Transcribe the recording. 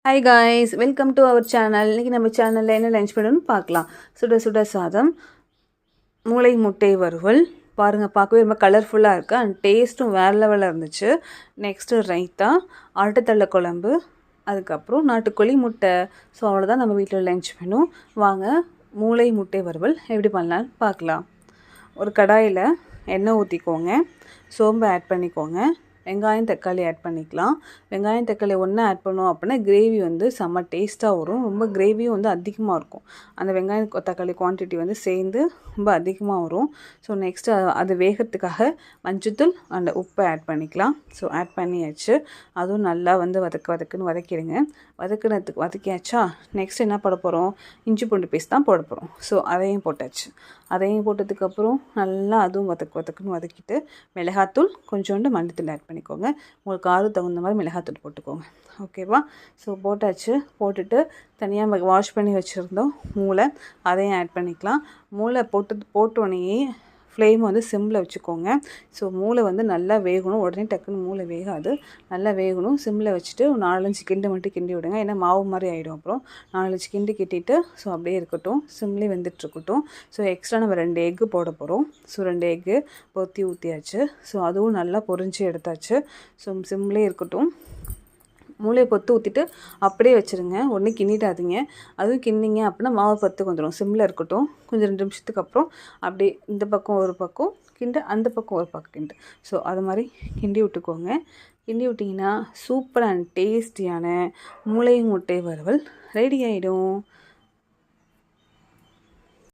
Hi guys, welcome to our channel. இன்றைக்கி நம்ம சேனலில் என்ன லஞ்ச் பண்ணணும்னு பார்க்கலாம். சுட சுட சாதம், மூளை முட்டை வறுவல். பாருங்கள், பார்க்கவே ரொம்ப கலர்ஃபுல்லாக இருக்குது அண்ட் டேஸ்ட்டும் வேறு லெவலில் இருந்துச்சு. நெக்ஸ்ட்டு ரைத்தா, ஆட்டுத்தள்ளை குழம்பு, அதுக்கப்புறம் நாட்டுக்கோழி முட்டை. ஸோ அவ்வளோதான் நம்ம வீட்டில் லஞ்ச் மெனு. வாங்க மூளை முட்டை வறுவல் எப்படி பண்ணலான்னு பார்க்கலாம். ஒரு கடாயில் எண்ணெய் ஊற்றிக்கோங்க, சோம்பு ஆட் பண்ணிக்கோங்க, வெங்காயம் தக்காளி ஆட் பண்ணிக்கலாம். வெங்காயம் தக்காளி ஒன்றா ஆட் பண்ணோம் அப்படின்னா கிரேவி வந்து செம்ம டேஸ்ட்டாக வரும். ரொம்ப கிரேவியும் வந்து அதிகமாக இருக்கும். அந்த வெங்காயம் தக்காளி குவான்டிட்டி வந்து சேர்ந்து ரொம்ப அதிகமாக வரும். ஸோ நெக்ஸ்ட்டு அது வேகிறதுக்காக மஞ்சத்தூள் அண்ட் உப்பை ஆட் பண்ணிக்கலாம். ஸோ ஆட் பண்ணியாச்சு. அதுவும் நல்லா வந்து வதக்குன்னு வதக்கிடுங்க. வதக்கியாச்சா, நெக்ஸ்ட் என்ன போட போகிறோம்? இஞ்சி பூண்டு பேஸ்ட் தான் போட போகிறோம். ஸோ அதையும் போட்டாச்சு. அதையும் போட்டதுக்கப்புறம் நல்லா அதுவும் வதக்குன்னு வதக்கிட்டு மிளகாத்தூள் கொஞ்சோண்டு மல்லித்தூள் ஆட் பண்ணிக்கோங்க. உங்களுக்கு காரம் தகுந்த மாதிரி மிளகாத்தூள் போட்டுக்கோங்க. ஓகேவா? ஸோ போட்டாச்சு. போட்டுட்டு தனியாக வாஷ் பண்ணி வச்சுருந்தோம் மூளை, அதையும் ஆட் பண்ணிக்கலாம். மூளை போட்டோடனே ஃப்ளேம் வந்து சிம்மில் வச்சுக்கோங்க. ஸோ மூளை வந்து நல்லா வேகணும். உடனே டக்குன்னு மூளை வேகாது. நல்லா வேகணும். சிம்மில் வச்சுட்டு 4-5 கிண்டு மட்டும் கிண்டி விடுங்க. ஏன்னா மாவு மாதிரி ஆகிடும். அப்புறம் 4-5 கிண்டு கிட்டிட்டு ஸோ அப்படியே இருக்கட்டும். சிம்லேயே வெந்துட்டுருக்கட்டும். ஸோ எக்ஸ்ட்ரா நம்ம 2 எக்கு போட போகிறோம். ஸோ 2 எக்கு ஊற்றியாச்சு. ஸோ அதுவும் நல்லா பொரிஞ்சு எடுத்தாச்சு. ஸோ சிம்லேயே இருக்கட்டும். மூளையை ஊற்றிட்டு அப்படியே வச்சுருங்க. ஒன்று கிண்டிடாதீங்க. அதுவும் கிண்டிங்க அப்படின்னா மாவு பத்துக்கு வந்துடும். சிம்மில் இருக்கட்டும். கொஞ்சம் 2 நிமிஷத்துக்கு அப்புறம் அப்படியே இந்த பக்கம் ஒரு பக்கம் கிண்டு, அந்த பக்கம் ஒரு பக்கம் கிண்டு. ஸோ அது மாதிரி கிண்டி விட்டுக்கோங்க. கிண்டி விட்டிங்கன்னா சூப்பர் அண்ட் டேஸ்டியான மூளை முட்டை வறுவல் ரெடி ஆகிடும்.